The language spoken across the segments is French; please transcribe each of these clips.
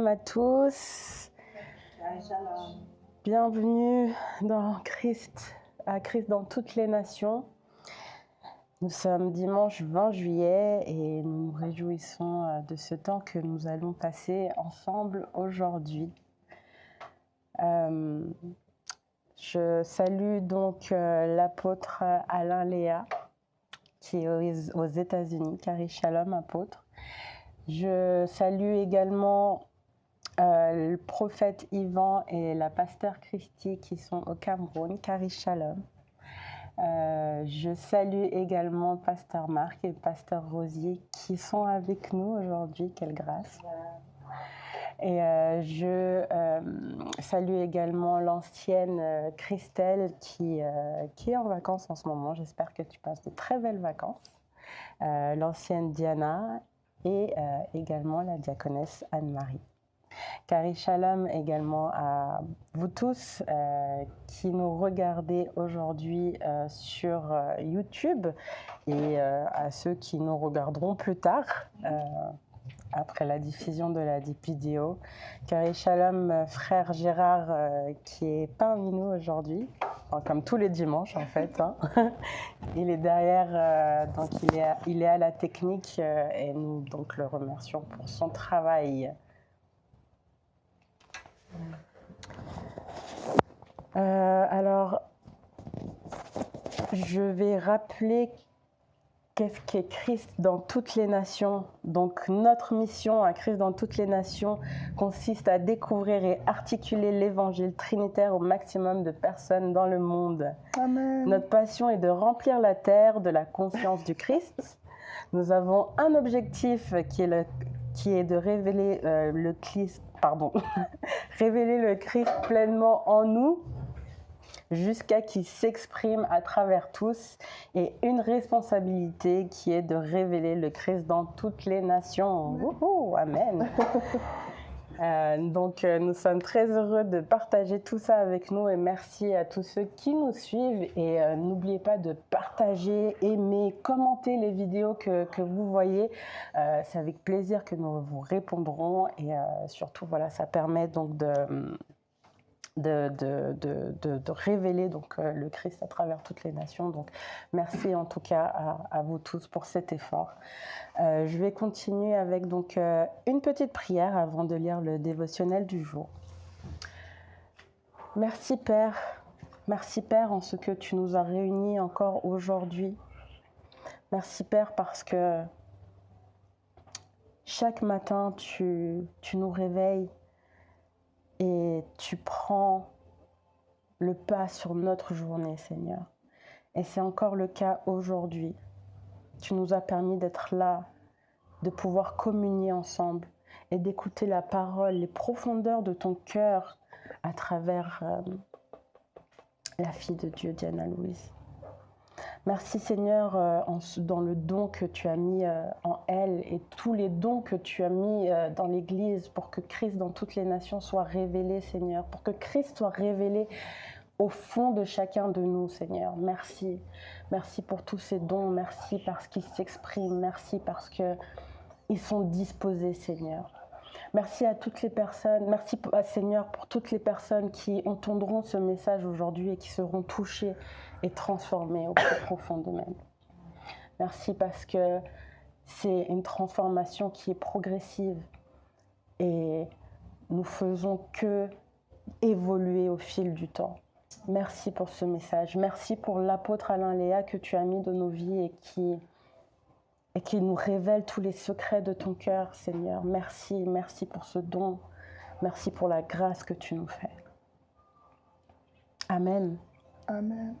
à tous. Bienvenue dans Christ, à Christ dans toutes les nations. Nous sommes dimanche 20 juillet et nous nous réjouissons de ce temps que nous allons passer ensemble aujourd'hui. Je salue donc l'apôtre Alain Léa qui est aux États-Unis, Carrie Shalom, apôtre. Je salue également le prophète Yvan et la pasteur Christy qui sont au Cameroun, Carrie Shalom. Je salue également pasteur Marc et pasteur Rosier qui sont avec nous aujourd'hui, quelle grâce. Et je salue également l'ancienne Christelle qui est en vacances en ce moment. J'espère que tu passes de très belles vacances. L'ancienne Diana et également la diaconesse Anne-Marie. Carrie Shalom également à vous tous qui nous regardez aujourd'hui sur YouTube et à ceux qui nous regarderont plus tard après la diffusion de la vidéo. Carrie Shalom, frère Gérard qui est parmi nous aujourd'hui, enfin, comme tous les dimanches en fait. Hein. Il est derrière, donc il est à la technique et nous donc le remercions pour son travail. Alors, je vais rappeler qu'est-ce qu'est Christ dans toutes les nations. Donc, notre mission à Christ dans toutes les nations consiste à découvrir et articuler l'évangile trinitaire au maximum de personnes dans le monde. Amen. Notre passion est de remplir la terre de la conscience du Christ. Nous avons un objectif qui est de révéler révéler le Christ pleinement en nous jusqu'à qu'il s'exprime à travers tous et une responsabilité qui est de révéler le Christ dans toutes les nations. Wouhou, amen. Donc nous sommes très heureux de partager tout ça avec nous et merci à tous ceux qui nous suivent et n'oubliez pas de partager, aimer, commenter les vidéos que vous voyez. C'est avec plaisir que nous vous répondrons et surtout voilà, ça permet donc de révéler donc, le Christ à travers toutes les nations. Donc, merci en tout cas à vous tous pour cet effort. Je vais continuer avec donc, une petite prière avant de lire le dévotionnel du jour. Merci Père en ce que tu nous as réunis encore aujourd'hui. Merci Père parce que chaque matin tu nous réveilles et tu prends le pas sur notre journée, Seigneur. Et c'est encore le cas aujourd'hui. Tu nous as permis d'être là, de pouvoir communier ensemble et d'écouter la parole, les profondeurs de ton cœur à travers la fille de Dieu, Diana Louise. Merci Seigneur dans le don que tu as mis en elle et tous les dons que tu as mis dans l'Église pour que Christ dans toutes les nations soit révélé, Seigneur, pour que Christ soit révélé au fond de chacun de nous, Seigneur. Merci. Merci pour tous ces dons. Merci parce qu'ils s'expriment. Merci parce qu'ils sont disposés, Seigneur. Merci à toutes les personnes. Merci, Seigneur, pour toutes les personnes qui entendront ce message aujourd'hui et qui seront touchées et transformées au plus profond d'eux-mêmes. Merci parce que c'est une transformation qui est progressive et nous faisons que évoluer au fil du temps. Merci pour ce message. Merci pour l'apôtre Alain Léa que tu as mis dans nos vies et qui nous révèle tous les secrets de ton cœur, Seigneur. Merci pour ce don. Merci pour la grâce que tu nous fais. Amen. Amen.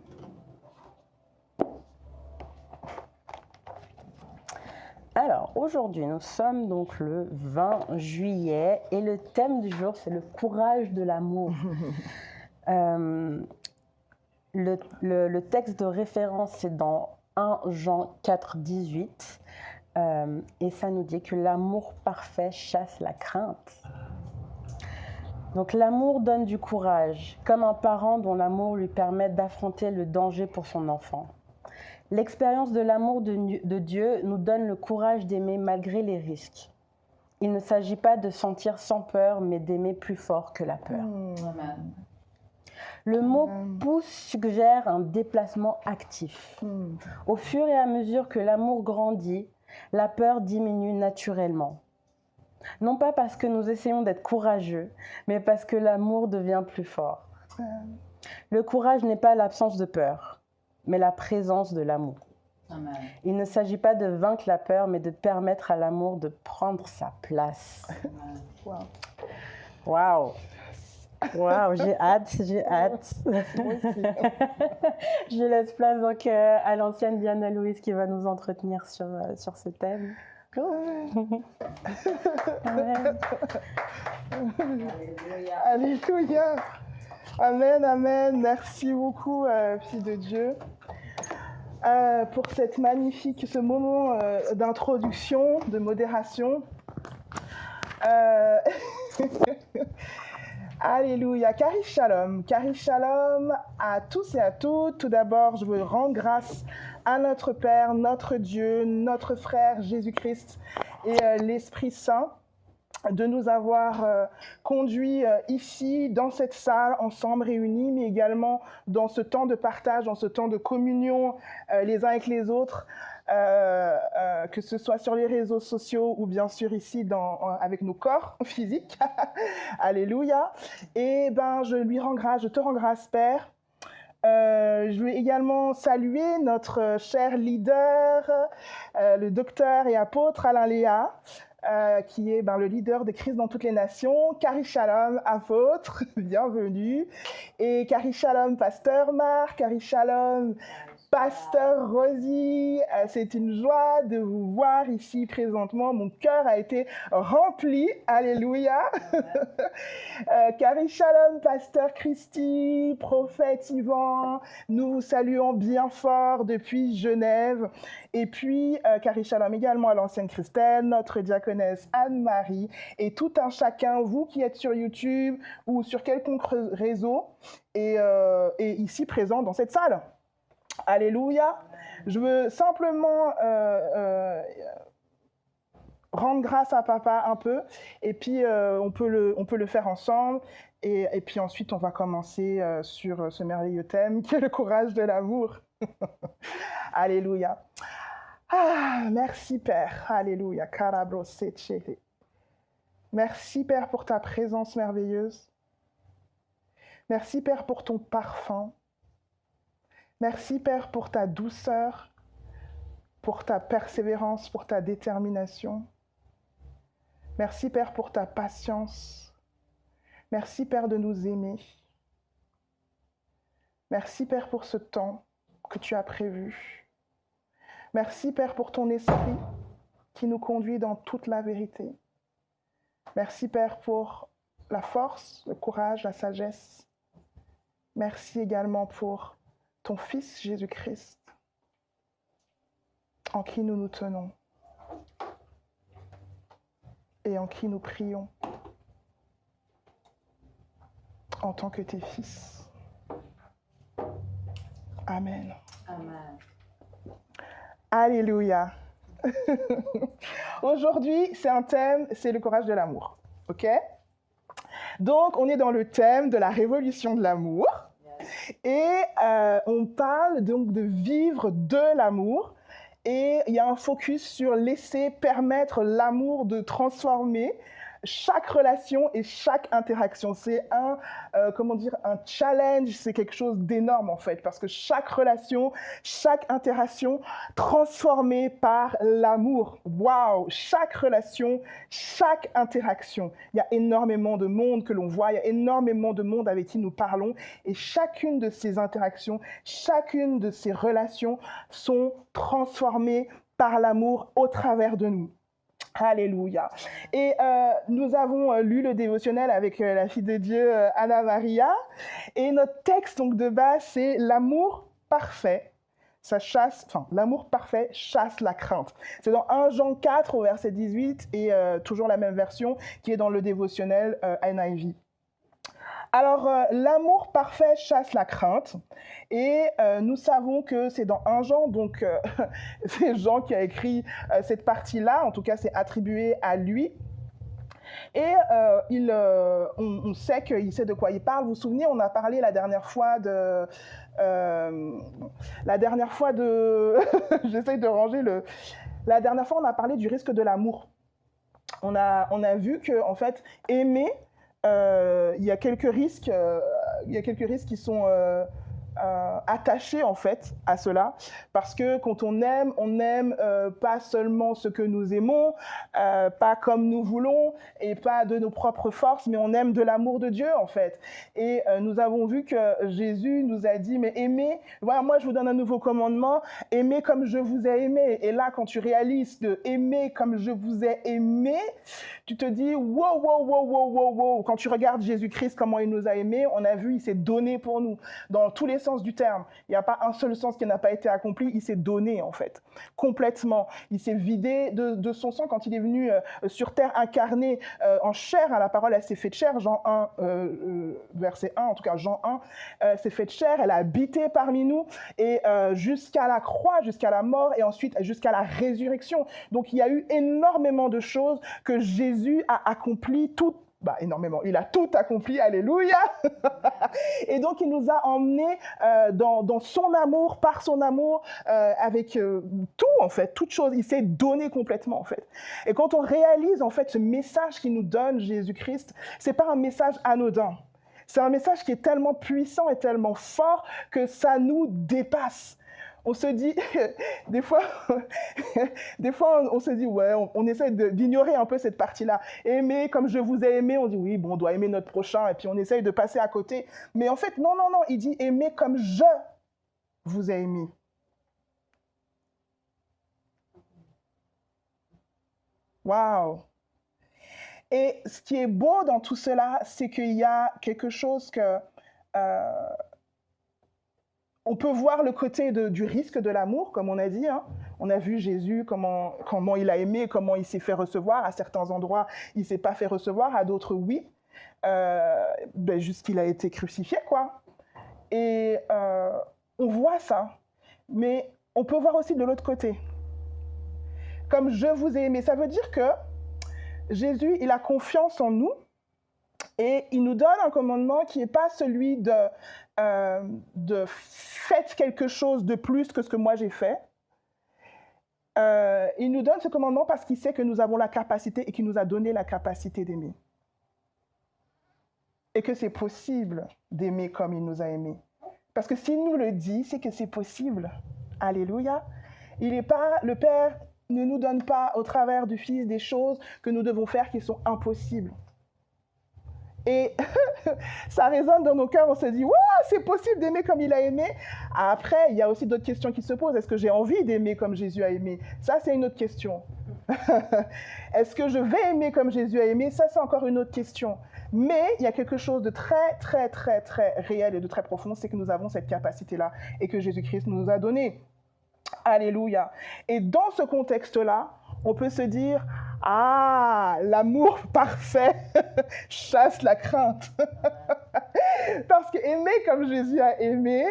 Alors, aujourd'hui, nous sommes donc le 20 juillet et le thème du jour, c'est le courage de l'amour. Le texte de référence, c'est dans 1 Jean 4, 18. Et ça nous dit que l'amour parfait chasse la crainte. Donc l'amour donne du courage, comme un parent dont l'amour lui permet d'affronter le danger pour son enfant. L'expérience de l'amour de Dieu nous donne le courage d'aimer malgré les risques. Il ne s'agit pas de sentir sans peur, mais d'aimer plus fort que la peur. Amen. Le mot pousse suggère un déplacement actif. Au fur et à mesure que l'amour grandit, la peur diminue naturellement. Non pas parce que nous essayons d'être courageux, mais parce que l'amour devient plus fort. Le courage n'est pas l'absence de peur, mais la présence de l'amour. Amen. Il ne s'agit pas de vaincre la peur, mais de permettre à l'amour de prendre sa place. Amen. Waouh! Waouh, j'ai hâte. Je laisse place donc à l'ancienne Diana Louise qui va nous entretenir sur ce thème. Amen. Alléluia. Amen, amen. Merci beaucoup, fille de Dieu, pour ce moment d'introduction, de modération. Alléluia. Cari Shalom à tous et à toutes. Tout d'abord, je veux rendre grâce à notre Père, notre Dieu, notre frère Jésus-Christ et l'Esprit Saint de nous avoir conduits ici, dans cette salle, ensemble réunis, mais également dans ce temps de partage, dans ce temps de communion les uns avec les autres, que ce soit sur les réseaux sociaux ou bien sûr ici avec nos corps physiques. Alléluia. Et je te rends grâce, Père. Je veux également saluer notre cher leader, le docteur et apôtre Alain Léa, qui est le leader de Christ dans toutes les nations. Cari Shalom, apôtre, bienvenue. Et Cari Shalom, pasteur Marc, Cari Shalom, Pasteur Rosie, c'est une joie de vous voir ici présentement. Mon cœur a été rempli. Alléluia. Cari Shalom, Pasteur Christy, Prophète Yvan, nous vous saluons bien fort depuis Genève. Et puis, Cari Shalom également à l'ancienne Christelle, notre diaconesse Anne-Marie, et tout un chacun, vous qui êtes sur YouTube ou sur quelconque réseau, et ici présent dans cette salle. Alléluia. Je veux simplement rendre grâce à Papa un peu, et puis on peut le faire ensemble, et puis ensuite on va commencer sur ce merveilleux thème qui est le courage de l'amour. Alléluia. Ah, merci Père. Alléluia. Merci Père pour ta présence merveilleuse. Merci Père pour ton parfum. Merci, Père, pour ta douceur, pour ta persévérance, pour ta détermination. Merci, Père, pour ta patience. Merci, Père, de nous aimer. Merci, Père, pour ce temps que tu as prévu. Merci, Père, pour ton esprit qui nous conduit dans toute la vérité. Merci, Père, pour la force, le courage, la sagesse. Merci également pour ton Fils Jésus-Christ, en qui nous nous tenons et en qui nous prions en tant que tes fils. Amen. Amen. Alléluia. Aujourd'hui, c'est un thème, c'est le courage de l'amour. OK? Donc, on est dans le thème de la révolution de l'amour. Et on parle donc de vivre de l'amour, et il y a un focus sur laisser permettre l'amour de transformer chaque relation et chaque interaction. C'est un challenge, c'est quelque chose d'énorme en fait, parce que chaque relation, chaque interaction transformée par l'amour. Waouh! Chaque relation, chaque interaction. Il y a énormément de monde que l'on voit, il y a énormément de monde avec qui nous parlons, et chacune de ces interactions, chacune de ces relations sont transformées par l'amour au travers de nous. Alléluia. Et nous avons lu le dévotionnel avec la fille de Dieu, Anna Maria. Et notre texte donc, de base, c'est l'amour parfait. L'amour parfait chasse la crainte. C'est dans 1 Jean 4 au verset 18 et toujours la même version qui est dans le dévotionnel NIV. Alors, l'amour parfait chasse la crainte, et nous savons que c'est dans 1 Jean, donc c'est Jean qui a écrit cette partie-là, en tout cas c'est attribué à lui. Et on sait qu'il sait de quoi il parle. Vous vous souvenez, on a parlé la dernière fois de... J'essaye de ranger le... La dernière fois, on a parlé du risque de l'amour. On a vu que, en fait, aimer, il y a quelques risques qui sont attachés, en fait, à cela. Parce que quand on aime pas seulement ce que nous aimons, pas comme nous voulons, et pas de nos propres forces, mais on aime de l'amour de Dieu, en fait. Et nous avons vu que Jésus nous a dit, mais aimez, voilà, moi je vous donne un nouveau commandement, aimez comme je vous ai aimé. Et là, quand tu réalises de aimer comme je vous ai aimé, tu te dis, wow, wow, wow, wow, wow, wow. Quand tu regardes Jésus-Christ, comment il nous a aimés, on a vu, il s'est donné pour nous, dans tous les sens du terme. Il n'y a pas un seul sens qui n'a pas été accompli, il s'est donné, en fait, complètement. Il s'est vidé de son sang quand il est venu sur terre incarné en chair. La parole, elle s'est faite chair, Jean 1, verset 1, en tout cas Jean 1, s'est faite chair, elle a habité parmi nous, et jusqu'à la croix, jusqu'à la mort, et ensuite jusqu'à la résurrection. Donc il y a eu énormément de choses que Jésus a accomplies, énormément. Il a tout accompli, alléluia. Et donc, il nous a emmenés dans son amour, par son amour, avec tout, en fait, toute chose. Il s'est donné complètement, en fait. Et quand on réalise, en fait, ce message qu'il nous donne, Jésus-Christ, c'est pas un message anodin. C'est un message qui est tellement puissant et tellement fort que ça nous dépasse. On se dit, des fois, on se dit, ouais, on essaie d'ignorer un peu cette partie-là. Aimer comme je vous ai aimé, on dit, oui, bon, on doit aimer notre prochain, et puis on essaye de passer à côté. Mais en fait, non, il dit, aimer comme je vous ai aimé. Waouh! Et ce qui est beau dans tout cela, c'est qu'il y a quelque chose que... on peut voir le côté du risque de l'amour, comme on a dit. Hein. On a vu Jésus, comment il a aimé, comment il s'est fait recevoir. À certains endroits, il ne s'est pas fait recevoir, à d'autres, oui. Juste qu'il a été crucifié, quoi. Et on voit ça. Mais on peut voir aussi de l'autre côté. Comme je vous ai aimé, ça veut dire que Jésus, il a confiance en nous. Et il nous donne un commandement qui n'est pas celui de faites quelque chose de plus que ce que moi j'ai fait. Il nous donne ce commandement parce qu'il sait que nous avons la capacité et qu'il nous a donné la capacité d'aimer. Et que c'est possible d'aimer comme il nous a aimés. Parce que s'il nous le dit, c'est que c'est possible. Alléluia. Le Père ne nous donne pas au travers du Fils des choses que nous devons faire qui sont impossibles. Et ça résonne dans nos cœurs, on se dit, ouais, c'est possible d'aimer comme il a aimé. Après, il y a aussi d'autres questions qui se posent. Est-ce que j'ai envie d'aimer comme Jésus a aimé? Ça, c'est une autre question. Est-ce que je vais aimer comme Jésus a aimé? Ça, c'est encore une autre question. Mais il y a quelque chose de très, très, très, très réel et de très profond, c'est que nous avons cette capacité-là et que Jésus-Christ nous a donnée. Alléluia. Et dans ce contexte-là, on peut se dire, l'amour parfait chasse la crainte. Parce que aimer comme Jésus a aimé,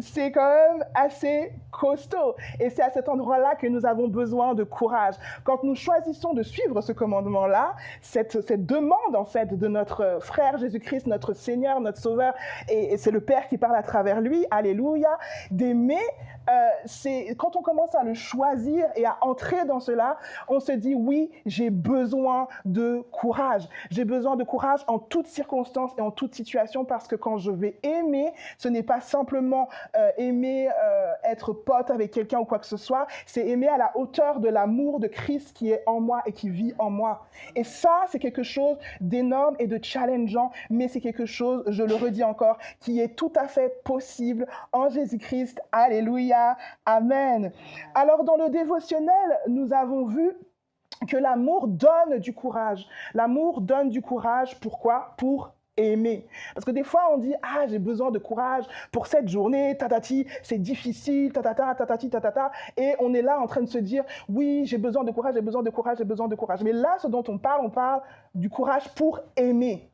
c'est quand même assez costaud. Et c'est à cet endroit-là que nous avons besoin de courage. Quand nous choisissons de suivre ce commandement-là, cette demande en fait de notre frère Jésus-Christ, notre Seigneur, notre Sauveur, et c'est le Père qui parle à travers lui, alléluia, d'aimer, c'est quand on commence à le choisir et à entrer dans cela, on se dit oui, j'ai besoin de courage. J'ai besoin de courage en toutes circonstances et en toutes situations parce que quand je vais aimer, ce n'est pas simplement aimer être pote avec quelqu'un ou quoi que ce soit, c'est aimer à la hauteur de l'amour de Christ qui est en moi et qui vit en moi. Et ça, c'est quelque chose d'énorme et de challengeant, mais c'est quelque chose, je le redis encore, qui est tout à fait possible en Jésus-Christ. Alléluia. Amen. Alors, dans le dévotionnel, nous avons vu que l'amour donne du courage. L'amour donne du courage, pourquoi? Pour aimer. Parce que des fois, on dit, j'ai besoin de courage pour cette journée, tatati, c'est difficile, tatata, tatati, tatata, et on est là en train de se dire, oui, j'ai besoin de courage, j'ai besoin de courage, j'ai besoin de courage. Mais là, ce dont on parle du courage pour aimer.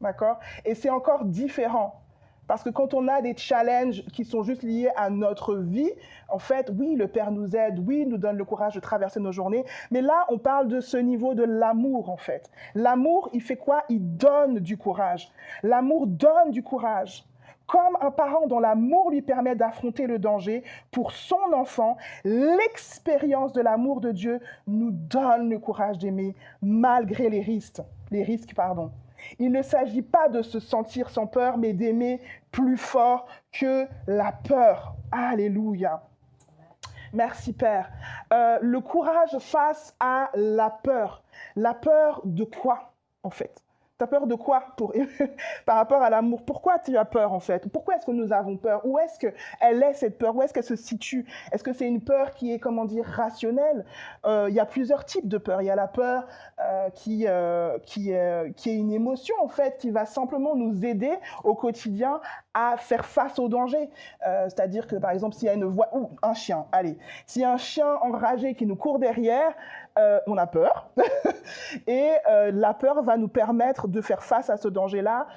D'accord? Et c'est encore différent. Parce que quand on a des challenges qui sont juste liés à notre vie, en fait, oui, le Père nous aide, oui, il nous donne le courage de traverser nos journées, mais là, on parle de ce niveau de l'amour, en fait. L'amour, il fait quoi? Il donne du courage. L'amour donne du courage. Comme un parent dont l'amour lui permet d'affronter le danger, pour son enfant, l'expérience de l'amour de Dieu nous donne le courage d'aimer malgré les risques. Il ne s'agit pas de se sentir sans peur, mais d'aimer plus fort que la peur. Alléluia. Merci Père. Le courage face à la peur. La peur de quoi, en fait? Tu as peur de quoi par rapport à l'amour? Pourquoi tu as peur, en fait? Pourquoi est-ce que nous avons peur? Où est-ce qu'elle est, cette peur? Où est-ce qu'elle se situe? Est-ce que c'est une peur qui est, comment dire, rationnelle? Il y a plusieurs types de peur. Il y a la peur qui est une émotion, en fait, qui va simplement nous aider au quotidien à faire face au danger. C'est-à-dire que, par exemple, s'il y a une voix... ou un chien, allez. S'il y a un chien enragé qui nous court derrière, on a peur. Et la peur va nous permettre de faire face à ce danger-là.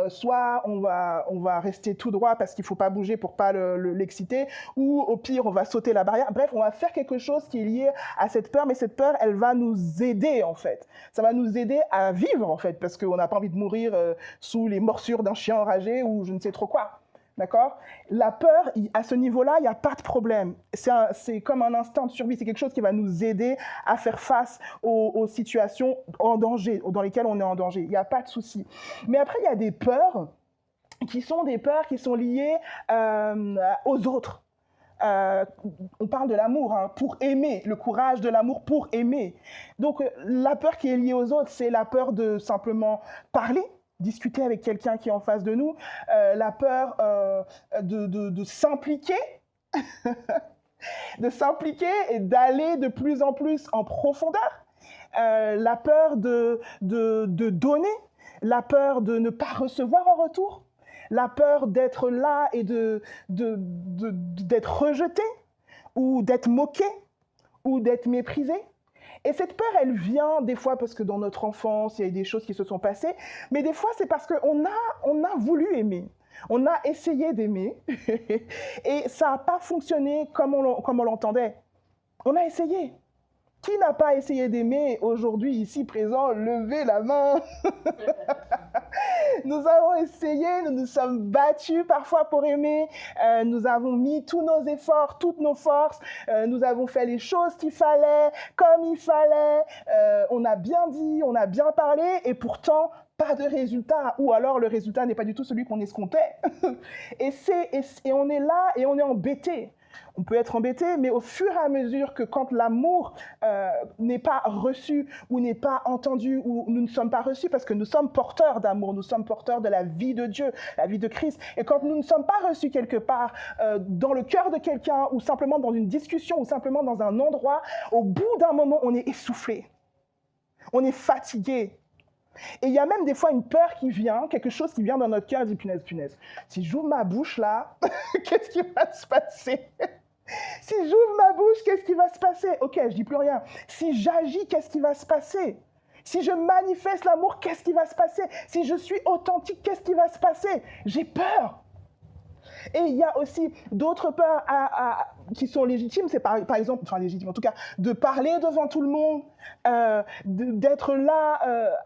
Soit on va rester tout droit parce qu'il ne faut pas bouger pour ne pas l'exciter, ou au pire, on va sauter la barrière. Bref, on va faire quelque chose qui est lié à cette peur, mais cette peur, elle va nous aider, en fait. Ça va nous aider à vivre, en fait, parce qu'on n'a pas envie de mourir sous les morsures d'un chien enragé ou je ne sais trop quoi. D'accord? La peur, à ce niveau-là, il n'y a pas de problème. C'est comme un instinct de survie. C'est quelque chose qui va nous aider à faire face aux situations en danger, dans lesquelles on est en danger. Il n'y a pas de souci. Mais après, il y a des peurs qui sont liées aux autres. On parle de l'amour, hein, pour aimer, le courage de l'amour pour aimer. Donc, la peur qui est liée aux autres, c'est la peur de simplement parler, discuter avec quelqu'un qui est en face de nous, la peur de s'impliquer, de s'impliquer et d'aller de plus en plus en profondeur, la peur de donner, la peur de ne pas recevoir en retour, la peur d'être là et d'être rejeté, ou d'être moqué, ou d'être méprisé. Et cette peur, elle vient des fois parce que dans notre enfance, il y a eu des choses qui se sont passées, mais des fois, c'est parce qu'on a voulu aimer. On a essayé d'aimer et ça n'a pas fonctionné comme on l'entendait. On a essayé. Qui n'a pas essayé d'aimer aujourd'hui, ici présent, levez la main. Nous avons essayé, nous nous sommes battus parfois pour aimer, nous avons mis tous nos efforts, toutes nos forces, nous avons fait les choses qu'il fallait, comme il fallait, on a bien dit, on a bien parlé, et pourtant, pas de résultat, ou alors le résultat n'est pas du tout celui qu'on escomptait. et on est là et on est embêté. On peut être embêté, mais au fur et à mesure que quand l'amour n'est pas reçu ou n'est pas entendu ou nous ne sommes pas reçus parce que nous sommes porteurs d'amour, nous sommes porteurs de la vie de Dieu, la vie de Christ. Et quand nous ne sommes pas reçus quelque part dans le cœur de quelqu'un ou simplement dans une discussion ou simplement dans un endroit, au bout d'un moment, on est essoufflé. On est fatigué. Et il y a même des fois une peur qui vient, quelque chose qui vient dans notre cœur et dit punaise, si j'ouvre ma bouche là, qu'est-ce qui va se passer? Si j'ouvre ma bouche, qu'est-ce qui va se passer? Ok, je dis plus rien. Si j'agis, qu'est-ce qui va se passer? Si je manifeste l'amour, qu'est-ce qui va se passer? Si je suis authentique, qu'est-ce qui va se passer? J'ai peur. Et il y a aussi d'autres peurs qui sont légitimes, c'est par exemple, enfin légitimes en tout cas, de parler devant tout le monde, d'être là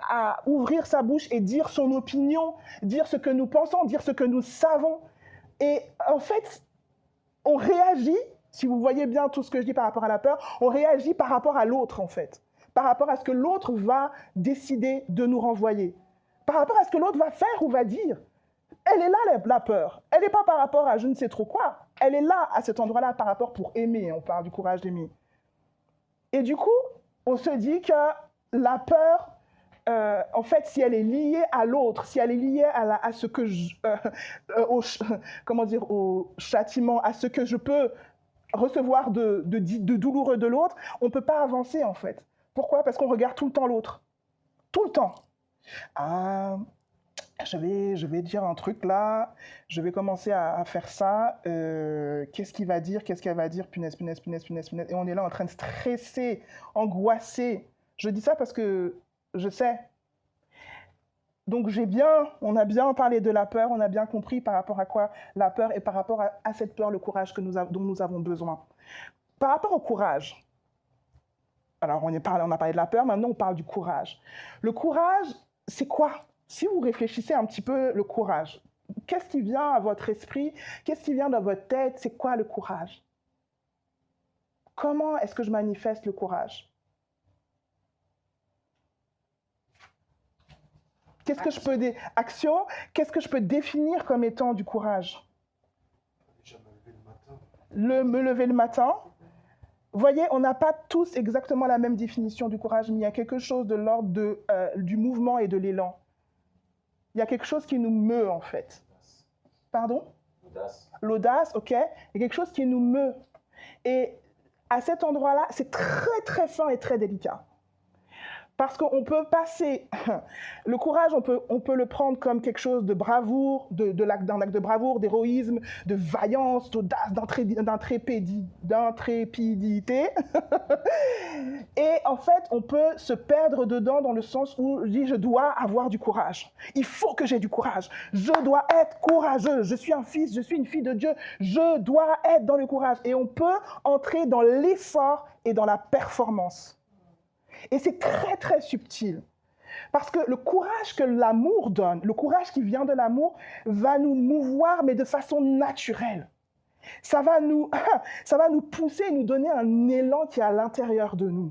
à ouvrir sa bouche et dire son opinion, dire ce que nous pensons, dire ce que nous savons. Et en fait, on réagit, si vous voyez bien tout ce que je dis par rapport à la peur, on réagit par rapport à l'autre en fait, par rapport à ce que l'autre va décider de nous renvoyer, par rapport à ce que l'autre va faire ou va dire. Elle est là, la peur. Elle n'est pas par rapport à je ne sais trop quoi. Elle est là, à cet endroit-là, par rapport pour aimer. On parle du courage d'aimer. Et du coup, on se dit que la peur, en fait, si elle est liée à l'autre, si elle est liée à ce que au châtiment, à ce que je peux recevoir de douloureux de l'autre, on ne peut pas avancer, en fait. Pourquoi? Parce qu'on regarde tout le temps l'autre. Tout le temps. Je vais dire un truc là, je vais commencer à faire ça, qu'est-ce qu'il va dire, qu'est-ce qu'elle va dire, punaise, et on est là en train de stresser, angoisser. Je dis ça parce que je sais, Donc on a bien parlé de la peur, on a bien compris par rapport à quoi la peur et par rapport à cette peur, le courage dont nous avons besoin. Par rapport au courage, alors on a parlé de la peur, maintenant on parle du courage. Le courage, c'est quoi? Si vous réfléchissez un petit peu le courage, qu'est-ce qui vient à votre esprit? Qu'est-ce qui vient dans votre tête? C'est quoi le courage? Comment est-ce que je manifeste le courage? Qu'est-ce que je peux action? Qu'est-ce que je peux définir comme étant du courage? Déjà me lever le matin. Me lever le matin. Vous voyez, on n'a pas tous exactement la même définition du courage, mais il y a quelque chose de l'ordre du mouvement et de l'élan. Il y a quelque chose qui nous meut, en fait. Pardon? L'audace. L'audace, ok. Il y a quelque chose qui nous meut. Et à cet endroit-là, c'est très, très fin et très délicat. Parce qu'on peut passer, le courage, on peut le prendre comme quelque chose de bravoure, d'un acte de bravoure, d'héroïsme, de vaillance, d'audace, d'intrépidité. Et en fait, on peut se perdre dedans dans le sens où je dis, je dois avoir du courage. Il faut que j'ai du courage. Je dois être courageux. Je suis un fils, je suis une fille de Dieu. Je dois être dans le courage. Et on peut entrer dans l'effort et dans la performance. Et c'est très, très subtil. Parce que le courage que l'amour donne, le courage qui vient de l'amour, va nous mouvoir, mais de façon naturelle. Ça va nous pousser, nous donner un élan qui est à l'intérieur de nous.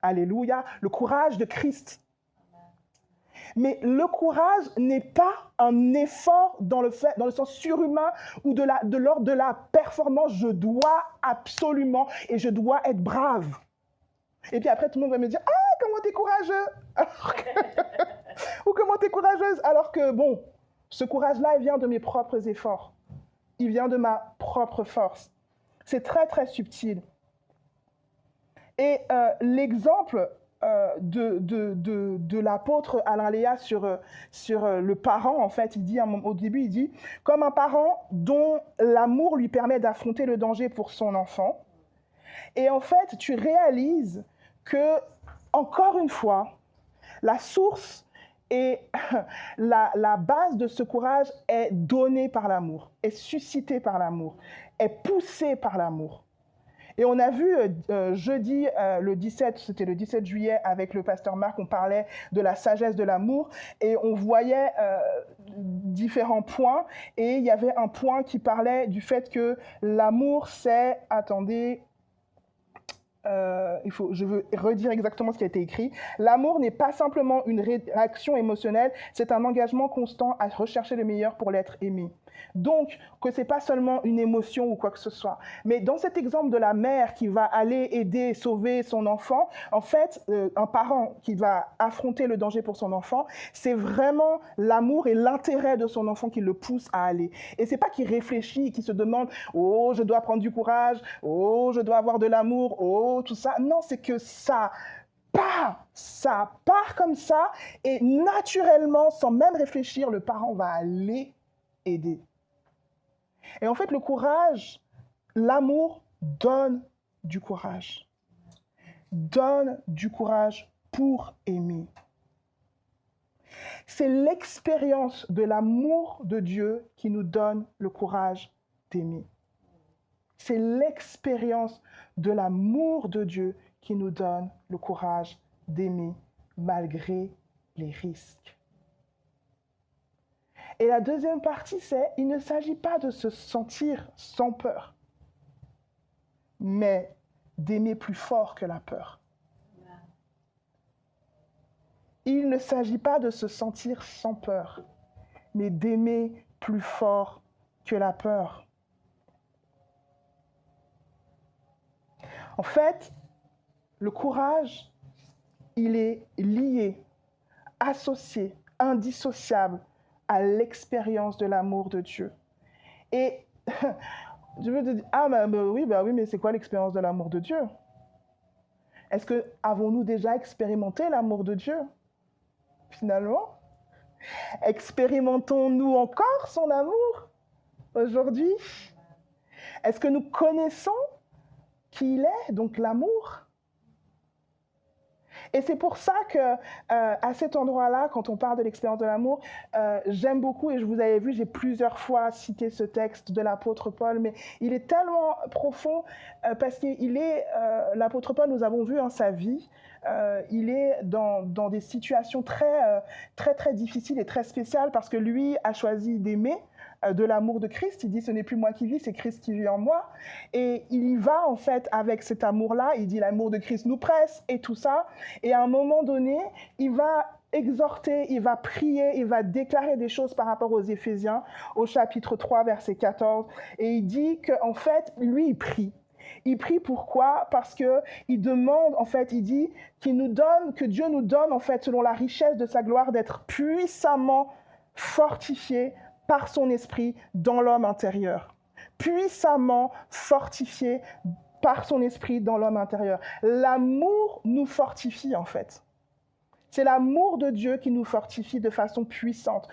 Alléluia, le courage de Christ. Mais le courage n'est pas un effort dans le sens surhumain ou de l'ordre de la performance. Je dois absolument et je dois être brave. Et puis après, tout le monde va me dire « Ah, comment t'es courageux !» Ou « Comment t'es courageuse ?» Alors que, bon, ce courage-là, il vient de mes propres efforts. Il vient de ma propre force. C'est très, très subtil. Et l'exemple de l'apôtre Alain Léa sur le parent, en fait, il dit au début, il dit « Comme un parent dont l'amour lui permet d'affronter le danger pour son enfant. » Et en fait, tu réalises que, encore une fois, la source et la base de ce courage est donnée par l'amour, est suscitée par l'amour, est poussée par l'amour. Et on a vu jeudi, c'était le 17 juillet, avec le pasteur Marc, on parlait de la sagesse de l'amour et on voyait différents points. Et il y avait un point qui parlait du fait que l'amour, c'est... Attendez... je veux redire exactement ce qui a été écrit. L'amour n'est pas simplement une réaction émotionnelle, c'est un engagement constant à rechercher le meilleur pour l'être aimé. Donc, que ce n'est pas seulement une émotion ou quoi que ce soit. Mais dans cet exemple de la mère qui va aller aider, sauver son enfant, en fait, un parent qui va affronter le danger pour son enfant, c'est vraiment l'amour et l'intérêt de son enfant qui le pousse à aller. Et ce n'est pas qu'il réfléchit et qu'il se demande « Oh, je dois prendre du courage. Oh, je dois avoir de l'amour. Oh, tout ça. » Non, c'est que ça part comme ça et naturellement, sans même réfléchir, le parent va aller aider. Et en fait, le courage, l'amour donne du courage. Donne du courage pour aimer. C'est l'expérience de l'amour de Dieu qui nous donne le courage d'aimer. C'est l'expérience de l'amour de Dieu qui nous donne le courage d'aimer malgré les risques. Et la deuxième partie, c'est il ne s'agit pas de se sentir sans peur, mais d'aimer plus fort que la peur. Il ne s'agit pas de se sentir sans peur, mais d'aimer plus fort que la peur. En fait, le courage, il est lié, associé, indissociable à l'expérience de l'amour de Dieu. Et je veux te dire, oui, mais c'est quoi l'expérience de l'amour de Dieu? Est-ce que avons-nous déjà expérimenté l'amour de Dieu? Finalement, expérimentons-nous encore son amour aujourd'hui? Est-ce que nous connaissons qui il est, donc l'amour? Et c'est pour ça que à cet endroit-là, quand on parle de l'expérience de l'amour, j'aime beaucoup, et je vous avais vu, j'ai plusieurs fois cité ce texte de l'apôtre Paul, mais il est tellement profond parce qu'il est, l'apôtre Paul, nous avons vu sa vie, il est dans des situations très, très, très difficiles et très spéciales parce que lui a choisi d'aimer de l'amour de Christ. Il dit, ce n'est plus moi qui vis, c'est Christ qui vit en moi. Et il y va, en fait, avec cet amour-là. Il dit, l'amour de Christ nous presse et tout ça. Et à un moment donné, il va exhorter, il va prier, il va déclarer des choses par rapport aux Éphésiens, au chapitre 3, verset 14. Et il dit qu'en fait, lui, il prie. Il prie pourquoi? Parce qu'il demande, en fait, il dit que Dieu nous donne, en fait, selon la richesse de sa gloire, d'être puissamment fortifiés par son esprit dans l'homme intérieur. Puissamment fortifié par son esprit dans l'homme intérieur. L'amour nous fortifie, en fait. C'est l'amour de Dieu qui nous fortifie de façon puissante.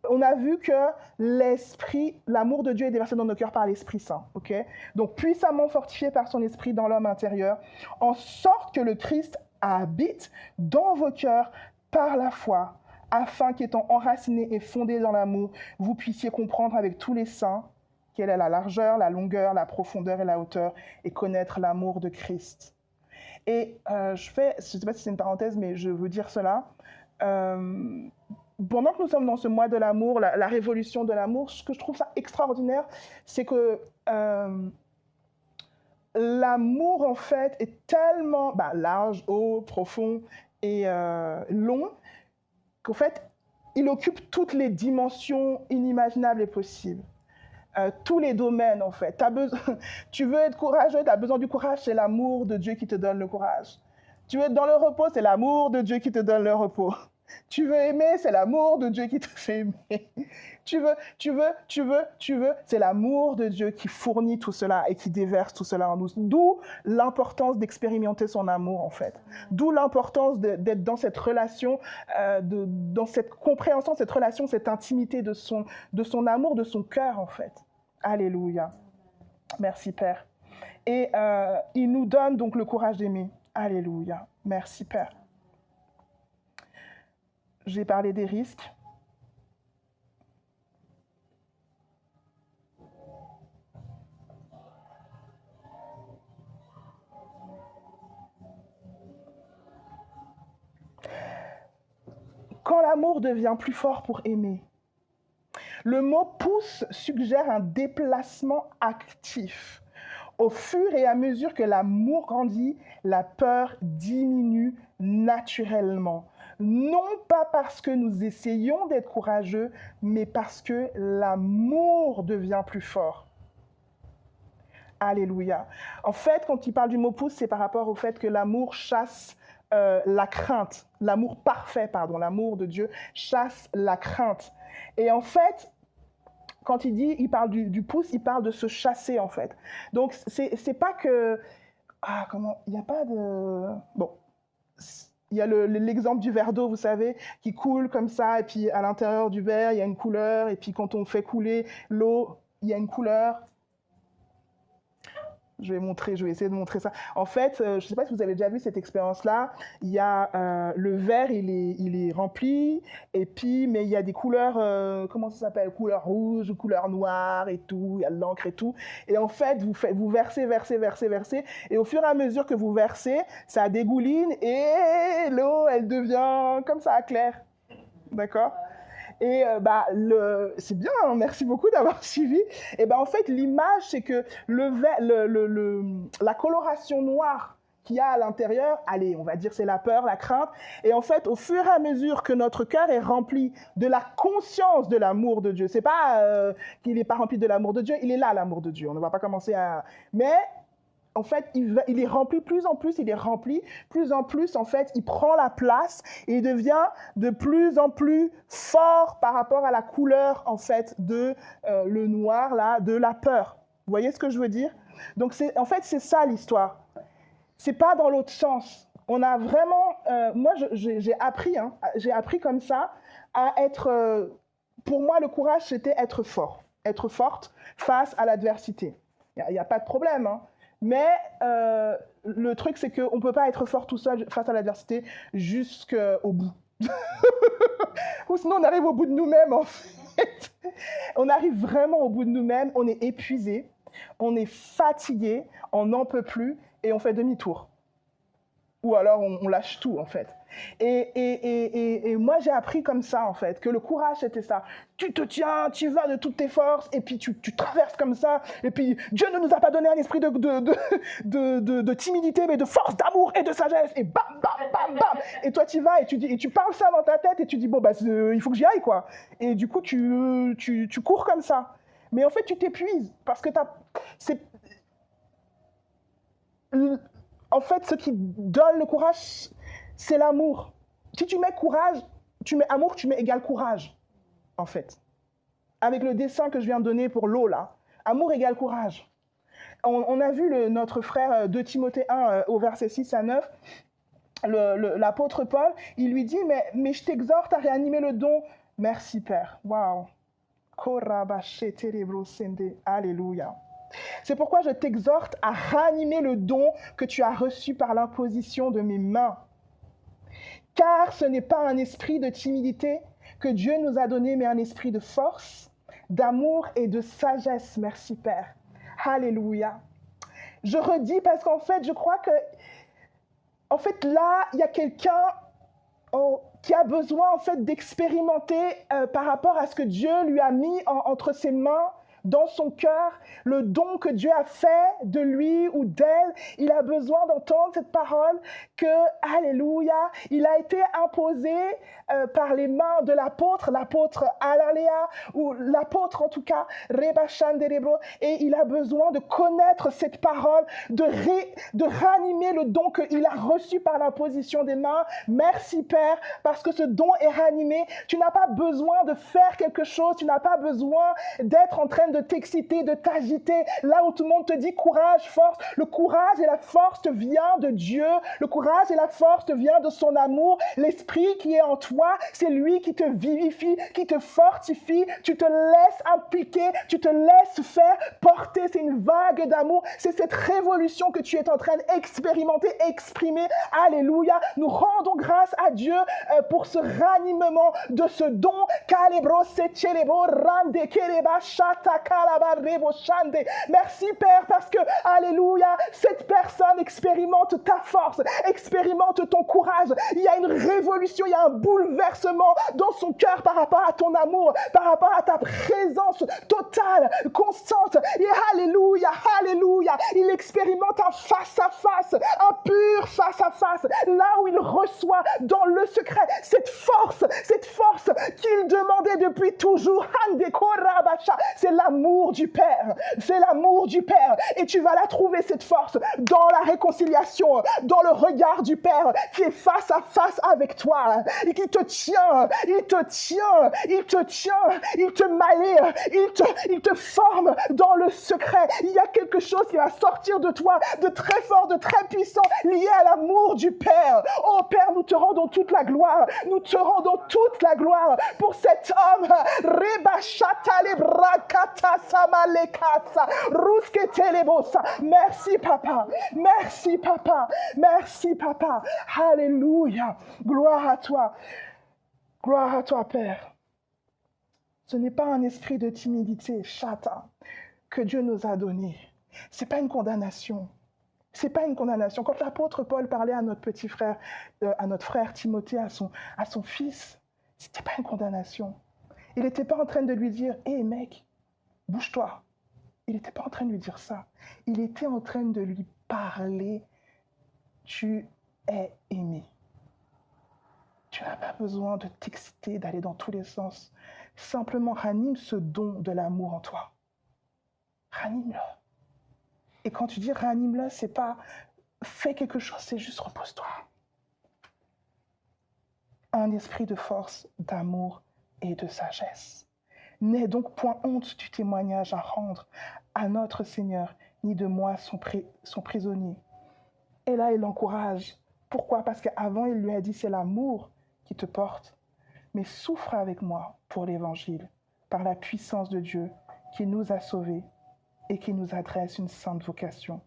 On a vu que l'amour de Dieu est déversé dans nos cœurs par l'Esprit Saint. Okay? Donc, puissamment fortifié par son esprit dans l'homme intérieur, en sorte que le Christ habite dans vos cœurs par la foi, afin qu'étant enracinés et fondés dans l'amour, vous puissiez comprendre avec tous les saints quelle est la largeur, la longueur, la profondeur et la hauteur, et connaître l'amour de Christ. Et je ne sais pas si c'est une parenthèse, mais je veux dire cela. Pendant que nous sommes dans ce mois de l'amour, la révolution de l'amour, ce que je trouve ça extraordinaire, c'est que l'amour, en fait, est tellement large, haut, profond et long, qu'en fait, il occupe toutes les dimensions inimaginables et possibles. Tous les domaines, en fait. Tu veux être courageux, tu as besoin du courage, c'est l'amour de Dieu qui te donne le courage. Tu veux être dans le repos, c'est l'amour de Dieu qui te donne le repos. Tu veux aimer, c'est l'amour de Dieu qui te fait aimer. Tu veux, c'est l'amour de Dieu qui fournit tout cela et qui déverse tout cela en nous. D'où l'importance d'expérimenter son amour, en fait. D'où l'importance d'être dans cette relation, dans cette compréhension, cette relation, cette intimité de son amour, de son cœur, en fait. Alléluia. Merci, Père. Et il nous donne donc le courage d'aimer. Alléluia. Merci, Père. J'ai parlé des risques. Quand l'amour devient plus fort pour aimer, le mot « pousse » suggère un déplacement actif. Au fur et à mesure que l'amour grandit, la peur diminue naturellement. Non pas parce que nous essayons d'être courageux, mais parce que l'amour devient plus fort. Alléluia. En fait, quand il parle du mot « pousse », c'est par rapport au fait que l'amour chasse la crainte. L'amour parfait, l'amour de Dieu chasse la crainte. Et en fait, quand il parle du pouce, il parle de se chasser, en fait. Donc, c'est pas que... il n'y a pas de... Bon, il y a l'exemple du verre d'eau, vous savez, qui coule comme ça, et puis à l'intérieur du verre, il y a une couleur, et puis quand on fait couler l'eau, il y a une couleur. Je vais essayer de montrer ça. En fait, je ne sais pas si vous avez déjà vu cette expérience-là. Il y a le verre, il est rempli, et puis, mais il y a des couleurs, comment ça s'appelle? Couleur rouge, couleur noire et tout, il y a de l'encre et tout. Et en fait, vous versez, et au fur et à mesure que vous versez, ça dégouline, et l'eau, elle devient comme ça, claire. D'accord? Et c'est bien, hein, merci beaucoup d'avoir suivi. Et en fait, l'image, c'est que la coloration noire qu'il y a à l'intérieur, allez, on va dire c'est la peur, la crainte. Et en fait, au fur et à mesure que notre cœur est rempli de la conscience de l'amour de Dieu, c'est pas qu'il n'est pas rempli de l'amour de Dieu, il est là, l'amour de Dieu. On ne va pas commencer à... Mais... En fait, il est rempli plus en plus, en fait, il prend la place et il devient de plus en plus fort par rapport à la couleur, en fait, de le noir, là, de la peur. Vous voyez ce que je veux dire? Donc, en fait, c'est ça l'histoire. C'est pas dans l'autre sens. On a vraiment... moi, j'ai appris comme ça à être... pour moi, le courage, c'était être fort, être forte face à l'adversité. Il n'y a pas de problème, hein. Mais le truc, c'est qu'on ne peut pas être fort tout seul face à l'adversité jusqu'au bout. Ou sinon, on arrive au bout de nous-mêmes, en fait. On arrive vraiment au bout de nous-mêmes, on est épuisé, on est fatigué, on n'en peut plus et on fait demi-tour. Ou alors on lâche tout, en fait. Et moi, j'ai appris comme ça, en fait, que le courage, c'était ça. Tu te tiens, tu vas de toutes tes forces, et puis tu traverses comme ça. Et puis, Dieu ne nous a pas donné un esprit de timidité, mais de force, d'amour et de sagesse. Et bam, bam, bam, bam. Et toi, tu vas, et tu parles ça dans ta tête, et tu dis, bon, bah, il faut que j'y aille, quoi. Et du coup, tu cours comme ça. Mais en fait, tu t'épuises, parce que en fait, ce qui donne le courage, c'est l'amour. Si tu mets courage, tu mets amour, tu mets égal courage, en fait. Avec le dessin que je viens de donner pour l'eau, là. Amour égale courage. On a vu notre frère de Timothée 1 au verset 6 à 9, l'apôtre Paul, il lui dit, mais je t'exhorte à réanimer le don. Merci, Père. Waouh. Alléluia. C'est pourquoi je t'exhorte à ranimer le don que tu as reçu par l'imposition de mes mains. Car ce n'est pas un esprit de timidité que Dieu nous a donné, mais un esprit de force, d'amour et de sagesse. Merci, Père. Alléluia. Je redis parce qu'en fait, je crois que, en fait, là, il y a quelqu'un qui a besoin, en fait, d'expérimenter par rapport à ce que Dieu lui a mis entre ses mains, dans son cœur, le don que Dieu a fait de lui ou d'elle. Il a besoin d'entendre cette parole que, alléluia, il a été imposé par les mains de l'apôtre Alaléa, ou l'apôtre en tout cas, Reba Shanderebro, et il a besoin de connaître cette parole, de ranimer le don qu'il a reçu par l'imposition des mains. Merci Père, parce que ce don est ranimé. Tu n'as pas besoin de faire quelque chose, tu n'as pas besoin d'être en train de t'exciter, de t'agiter, là où tout le monde te dit courage, force. Le courage et la force te vient de Dieu. Le courage et la force te vient de son amour. L'esprit qui est en toi, c'est lui qui te vivifie, qui te fortifie. Tu te laisses impliquer, tu te laisses faire porter. C'est une vague d'amour. C'est cette révolution que tu es en train d'expérimenter, exprimer. Alléluia. Nous rendons grâce à Dieu pour ce ranimement de ce don. Merci Père parce que, alléluia, cette personne expérimente ta force, expérimente ton courage. Il y a une révolution, il y a un bouleversement dans son cœur par rapport à ton amour, par rapport à ta présence totale, constante. Et alléluia, alléluia, il expérimente un face-à-face, un pur face-à-face, là où il reçoit dans le secret cette force qu'il demandait depuis toujours. C'est l'amour du Père. C'est l'amour du Père. Et tu vas la trouver, cette force, dans la réconciliation, dans le regard du Père qui est face à face avec toi et qui te tient, il te malaie, il te forme dans le secret. Il y a quelque chose qui va sortir de toi de très fort, de très puissant, lié à l'amour du Père. Oh Père, nous te rendons toute la gloire. Nous te rendons toute la gloire pour cet homme. Merci papa, merci papa, merci papa. Alléluia, gloire à toi Père. Ce n'est pas un esprit de timidité, chata, que Dieu nous a donné. C'est pas une condamnation. C'est pas une condamnation. Quand l'apôtre Paul parlait à notre petit frère, à notre frère Timothée, à son fils, c'était pas une condamnation. Il n'était pas en train de lui dire « Hé mec, bouge-toi ». Il n'était pas en train de lui dire ça. Il était en train de lui parler « Tu es aimé ». Tu n'as pas besoin de t'exciter, d'aller dans tous les sens. Simplement ranime ce don de l'amour en toi. Ranime-le. Et quand tu dis ranime-le, c'est pas fais quelque chose, c'est juste repose-toi. Un esprit de force, d'amour et de sagesse. N'aie donc point honte du témoignage à rendre à notre Seigneur, ni de moi son prisonnier. Et là, il l'encourage. Pourquoi? Parce qu'avant, il lui a dit, c'est l'amour qui te porte. Mais souffre avec moi pour l'Évangile, par la puissance de Dieu qui nous a sauvés et qui nous adresse une sainte vocation.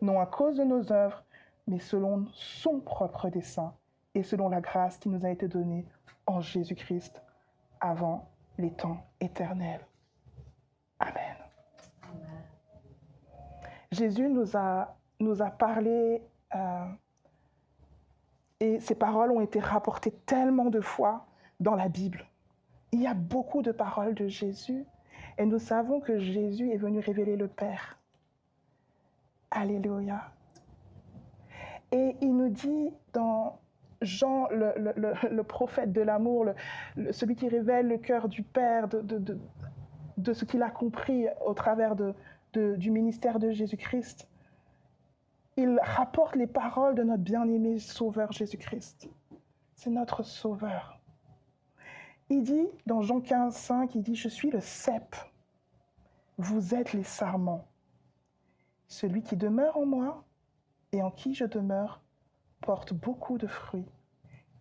non à cause de nos œuvres, mais selon son propre dessein et selon la grâce qui nous a été donnée en Jésus-Christ avant les temps éternels. Amen. Amen. Jésus nous a parlé et ces paroles ont été rapportées tellement de fois dans la Bible. Il y a beaucoup de paroles de Jésus et nous savons que Jésus est venu révéler le Père. Alléluia. Et il nous dit dans Jean, le prophète de l'amour, celui qui révèle le cœur du Père, de ce qu'il a compris au travers du ministère de Jésus-Christ, il rapporte les paroles de notre bien-aimé Sauveur Jésus-Christ. C'est notre Sauveur. Il dit, dans Jean 15, 5, il dit « Je suis le cep, vous êtes les sarments. Celui qui demeure en moi et en qui je demeure porte beaucoup de fruits,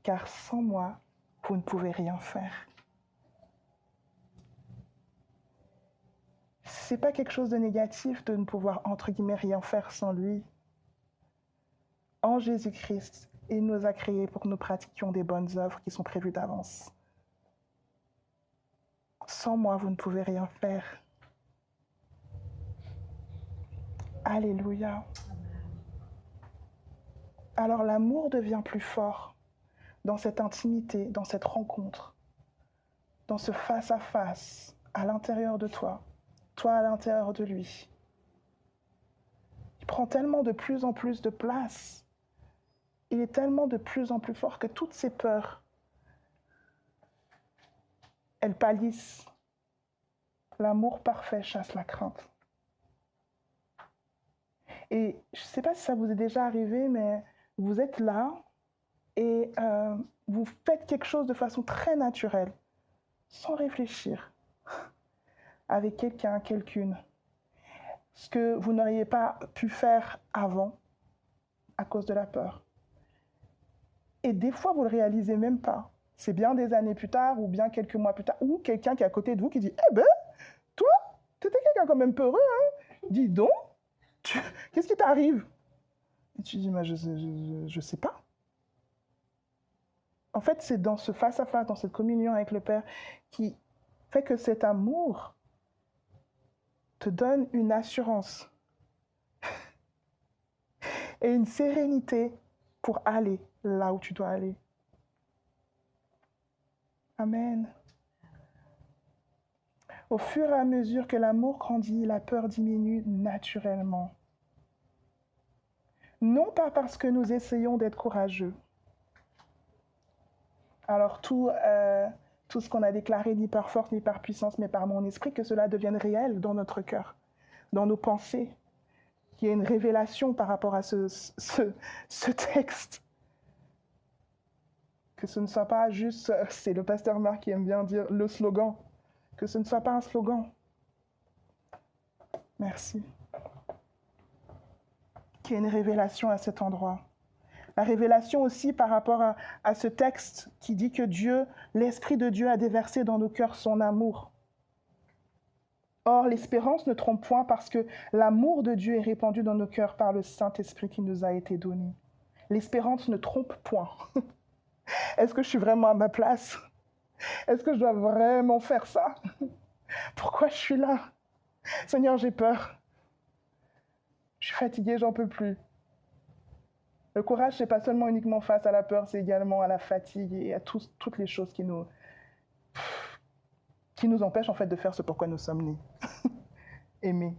car sans moi, vous ne pouvez rien faire. » Ce n'est pas quelque chose de négatif de ne pouvoir, entre guillemets, rien faire sans lui. En Jésus-Christ, il nous a créés pour que nous pratiquions des bonnes œuvres qui sont prévues d'avance. Sans moi, vous ne pouvez rien faire. Alléluia. Alors l'amour devient plus fort dans cette intimité, dans cette rencontre, dans ce face-à-face à l'intérieur de toi, toi à l'intérieur de lui. Il prend tellement de plus en plus de place. Il est tellement de plus en plus fort que toutes ces peurs, elles pâlissent. L'amour parfait chasse la crainte. Et je ne sais pas si ça vous est déjà arrivé, mais vous êtes là et vous faites quelque chose de façon très naturelle, sans réfléchir, avec quelqu'un, quelqu'une, ce que vous n'auriez pas pu faire avant à cause de la peur. Et des fois, vous ne le réalisez même pas. C'est bien des années plus tard ou bien quelques mois plus tard, ou quelqu'un qui est à côté de vous qui dit « Eh ben, toi, tu étais quelqu'un quand même peureux, hein? Dis donc, qu'est-ce qui t'arrive ?» Et tu dis « Mais je sais pas. » En fait, c'est dans ce face-à-face, dans cette communion avec le Père qui fait que cet amour te donne une assurance et une sérénité pour aller là où tu dois aller. Amen. Au fur et à mesure que l'amour grandit, la peur diminue naturellement. Non pas parce que nous essayons d'être courageux. Alors tout ce qu'on a déclaré, ni par force, ni par puissance, mais par mon esprit, que cela devienne réel dans notre cœur, dans nos pensées, qu'il y ait une révélation par rapport à ce texte. Que ce ne soit pas juste, c'est le pasteur Marc qui aime bien dire, le slogan. Que ce ne soit pas un slogan. Merci. Qu'il y ait une révélation à cet endroit. La révélation aussi par rapport à ce texte qui dit que Dieu, l'Esprit de Dieu a déversé dans nos cœurs son amour. Or, l'espérance ne trompe point parce que l'amour de Dieu est répandu dans nos cœurs par le Saint-Esprit qui nous a été donné. L'espérance ne trompe point. Est-ce que je suis vraiment à ma place? Est-ce que je dois vraiment faire ça? Pourquoi je suis là? Seigneur, j'ai peur. Je suis fatiguée, j'en peux plus. Le courage, c'est pas seulement uniquement face à la peur, c'est également à la fatigue et à toutes les choses qui nous empêchent en fait de faire ce pourquoi nous sommes nés. Aimer.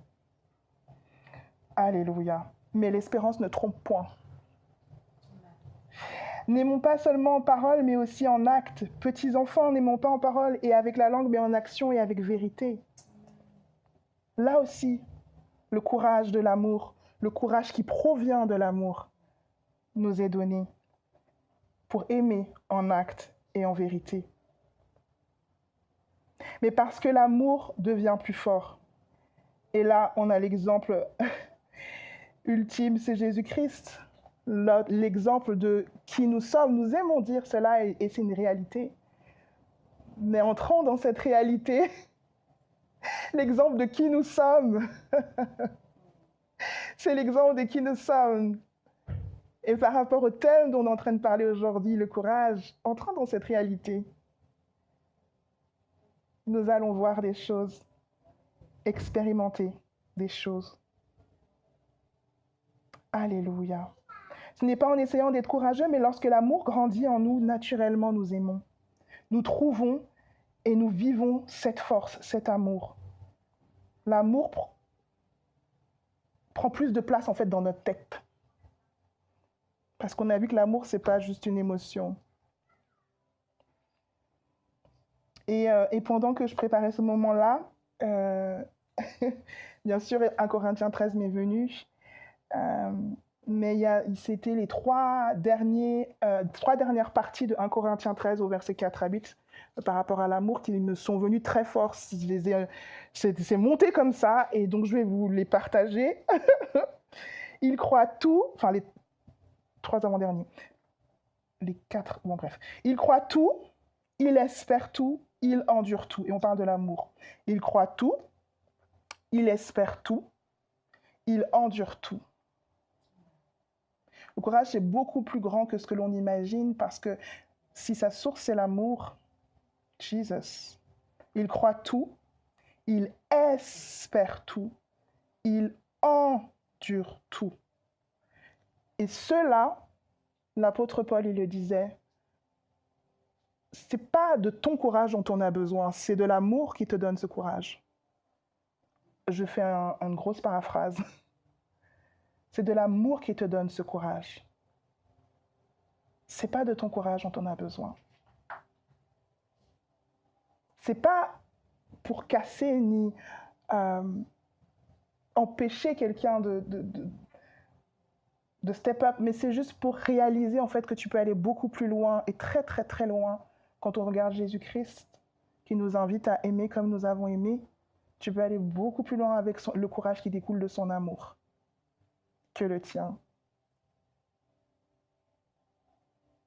Alléluia. Mais l'espérance ne trompe point. N'aimons pas seulement en parole, mais aussi en acte. Petits enfants, n'aimons pas en parole et avec la langue, mais en action et avec vérité. Là aussi, le courage de l'amour, le courage qui provient de l'amour, nous est donné pour aimer en acte et en vérité. Mais parce que l'amour devient plus fort. Et là, on a l'exemple ultime, c'est Jésus-Christ. L'exemple de qui nous sommes, nous aimons dire cela et c'est une réalité. Mais entrons dans cette réalité, l'exemple de qui nous sommes, C'est l'exemple de qui nous sommes. Et par rapport au thème dont on est en train de parler aujourd'hui, le courage, entrant dans cette réalité, nous allons voir des choses, expérimenter des choses. Alléluia. Ce n'est pas en essayant d'être courageux, mais lorsque l'amour grandit en nous, naturellement nous aimons. Nous trouvons et nous vivons cette force, cet amour. L'amour prend plus de place en fait dans notre tête. Parce qu'on a vu que l'amour, ce n'est pas juste une émotion. Et pendant que je préparais ce moment-là, bien sûr, 1 Corinthiens 13 m'est venu. Mais c'était les trois dernières parties de 1 Corinthiens 13 au verset 4 à 8 par rapport à l'amour qui me sont venues très fort. C'est monté comme ça et donc je vais vous les partager. Il croit tout, enfin les 3 avant-derniers, les 4, bon bref. Il croit tout, il espère tout, il endure tout. Et on parle de l'amour. Il croit tout, il espère tout, il endure tout. Le courage, c'est beaucoup plus grand que ce que l'on imagine parce que si sa source, c'est l'amour, Jesus, il croit tout, il espère tout, il endure tout. Et cela, l'apôtre Paul, il le disait, c'est pas de ton courage dont on a besoin, c'est de l'amour qui te donne ce courage. Je fais une grosse paraphrase. C'est de l'amour qui te donne ce courage. C'est pas de ton courage dont on a besoin. C'est pas pour casser ni empêcher quelqu'un de step up, mais c'est juste pour réaliser en fait que tu peux aller beaucoup plus loin et très très très loin quand on regarde Jésus-Christ qui nous invite à aimer comme nous avons aimé. Tu peux aller beaucoup plus loin avec le courage qui découle de son amour que le tien.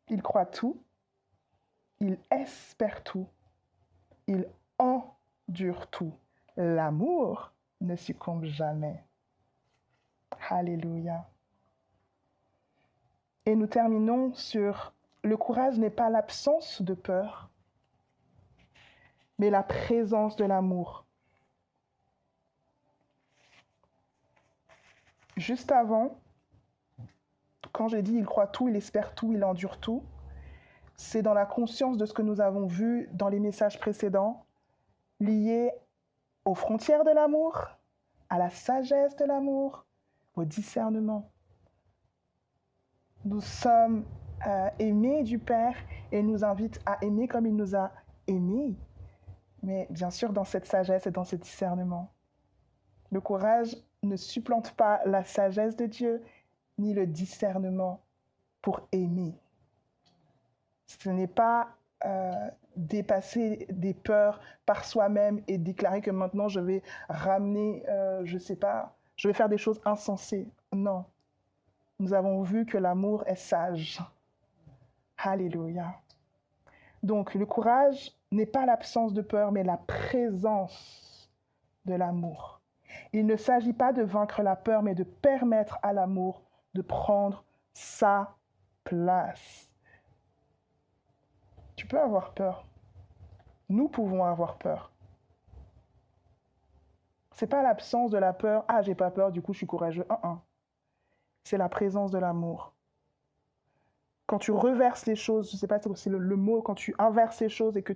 Il croit tout, il espère tout, il endure tout. L'amour ne succombe jamais. Alléluia. Et nous terminons sur le courage n'est pas l'absence de peur, mais la présence de l'amour. Juste avant, quand j'ai dit il croit tout, il espère tout, il endure tout, c'est dans la conscience de ce que nous avons vu dans les messages précédents, lié aux frontières de l'amour, à la sagesse de l'amour, au discernement. Nous sommes aimés du Père et il nous invite à aimer comme il nous a aimés, mais bien sûr dans cette sagesse et dans ce discernement. Le courage ne supplante pas la sagesse de Dieu, ni le discernement pour aimer. Ce n'est pas dépasser des peurs par soi-même et déclarer que maintenant je vais ramener, je vais faire des choses insensées. Non. Nous avons vu que l'amour est sage. Alléluia. Donc, le courage n'est pas l'absence de peur, mais la présence de l'amour. Il ne s'agit pas de vaincre la peur, mais de permettre à l'amour de prendre sa place. Tu peux avoir peur. Nous pouvons avoir peur. Ce n'est pas l'absence de la peur. Ah, j'ai pas peur, du coup, je suis courageux. C'est la présence de l'amour. Quand tu reverses les choses, je ne sais pas si c'est le mot, quand tu inverses les choses et que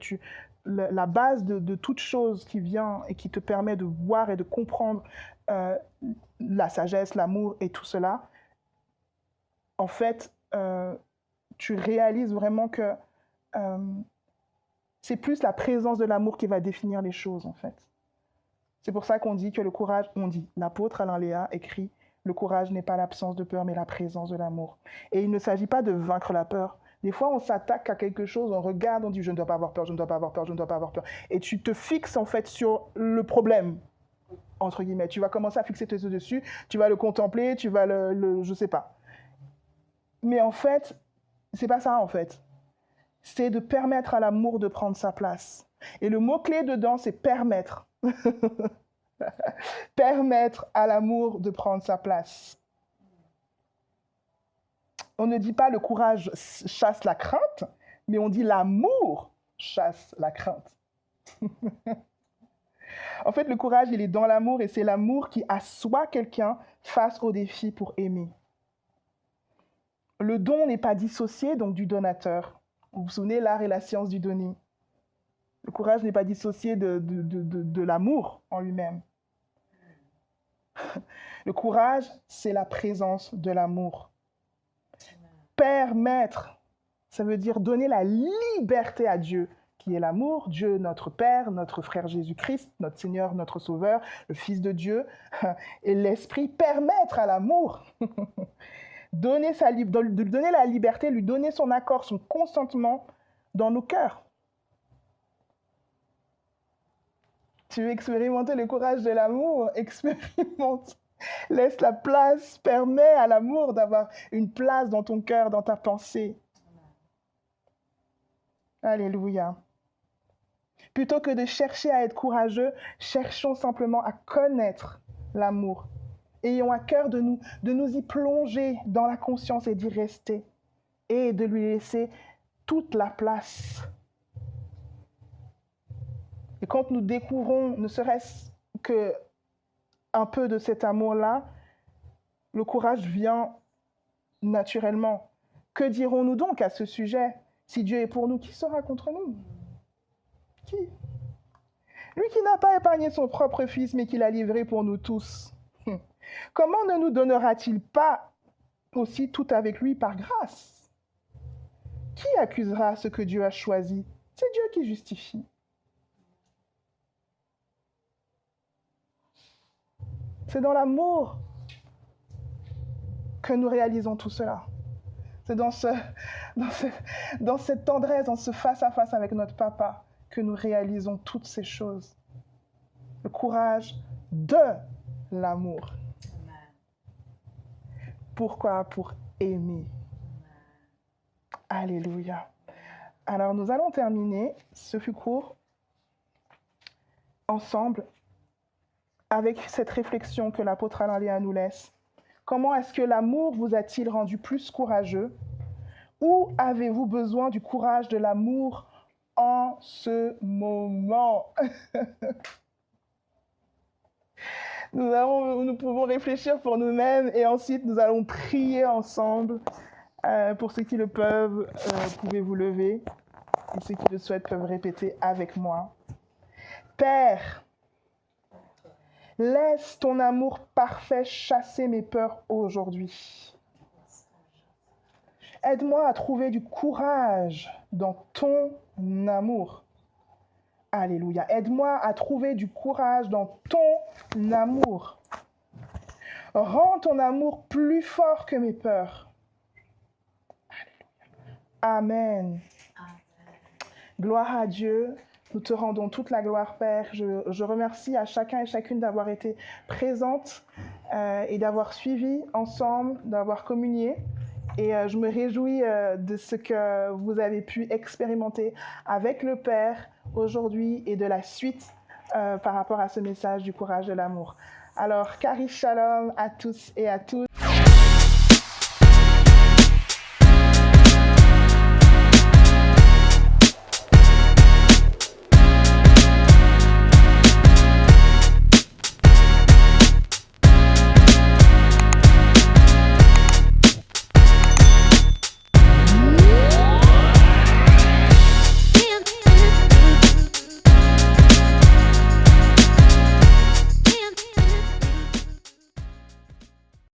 la base de toute chose qui vient et qui te permet de voir et de comprendre la sagesse, l'amour et tout cela, en fait, tu réalises vraiment que c'est plus la présence de l'amour qui va définir les choses, en fait. C'est pour ça qu'on dit que le courage, l'apôtre Alain Léa écrit, le courage n'est pas l'absence de peur, mais la présence de l'amour. Et il ne s'agit pas de vaincre la peur. Des fois, on s'attaque à quelque chose, on regarde, on dit « je ne dois pas avoir peur, je ne dois pas avoir peur, je ne dois pas avoir peur ». Et tu te fixes en fait sur le problème, entre guillemets. Tu vas commencer à fixer tes yeux dessus, tu vas le contempler, tu vas je sais pas. Mais en fait, c'est pas ça en fait. C'est de permettre à l'amour de prendre sa place. Et le mot-clé dedans, c'est « permettre ». Permettre à l'amour de prendre sa place. On ne dit pas le courage chasse la crainte, mais on dit l'amour chasse la crainte. En fait, le courage, il est dans l'amour et c'est l'amour qui assoit quelqu'un face au défi pour aimer. Le don n'est pas dissocié donc du donateur. Vous vous souvenez, l'art et la science du donner. Le courage n'est pas dissocié de l'amour en lui-même. Le courage, c'est la présence de l'amour. Permettre, ça veut dire donner la liberté à Dieu, qui est l'amour, Dieu notre Père, notre frère Jésus-Christ, notre Seigneur, notre Sauveur, le Fils de Dieu, et l'Esprit, permettre à l'amour, donner la liberté, lui donner son accord, son consentement dans nos cœurs. Tu veux expérimenter le courage de l'amour? Expérimente. Laisse la place, permets à l'amour d'avoir une place dans ton cœur, dans ta pensée. Alléluia. Plutôt que de chercher à être courageux, cherchons simplement à connaître l'amour. Ayons à cœur de nous y plonger dans la conscience et d'y rester. Et de lui laisser toute la place. Et quand nous découvrons, ne serait-ce qu'un peu de cet amour-là, le courage vient naturellement. Que dirons-nous donc à ce sujet? Si Dieu est pour nous, qui sera contre nous? Qui? Lui qui n'a pas épargné son propre fils, mais qui l'a livré pour nous tous. Comment ne nous donnera-t-il pas aussi tout avec lui par grâce? Qui accusera ce que Dieu a choisi? C'est Dieu qui justifie. C'est dans l'amour que nous réalisons tout cela. C'est dans cette tendresse, dans ce face-à-face avec notre papa que nous réalisons toutes ces choses. Le courage de l'amour. Pourquoi? Pour aimer. Alléluia. Alors, nous allons terminer, ce fut court, ensemble, avec cette réflexion que l'apôtre Alain Léa nous laisse. Comment est-ce que l'amour vous a-t-il rendu plus courageux? Où avez-vous besoin du courage de l'amour en ce moment? Nous pouvons réfléchir pour nous-mêmes et ensuite nous allons prier ensemble. Pour ceux qui le peuvent, pouvez vous lever. Et ceux qui le souhaitent peuvent répéter avec moi. Père, laisse ton amour parfait chasser mes peurs aujourd'hui. Aide-moi à trouver du courage dans ton amour. Alléluia. Aide-moi à trouver du courage dans ton amour. Rends ton amour plus fort que mes peurs. Alléluia. Amen. Gloire à Dieu. Nous te rendons toute la gloire, Père. Je remercie à chacun et chacune d'avoir été présente et d'avoir suivi ensemble, d'avoir communié. Et je me réjouis de ce que vous avez pu expérimenter avec le Père aujourd'hui et de la suite par rapport à ce message du courage de l'amour. Alors, Kari Shalom à tous et à toutes.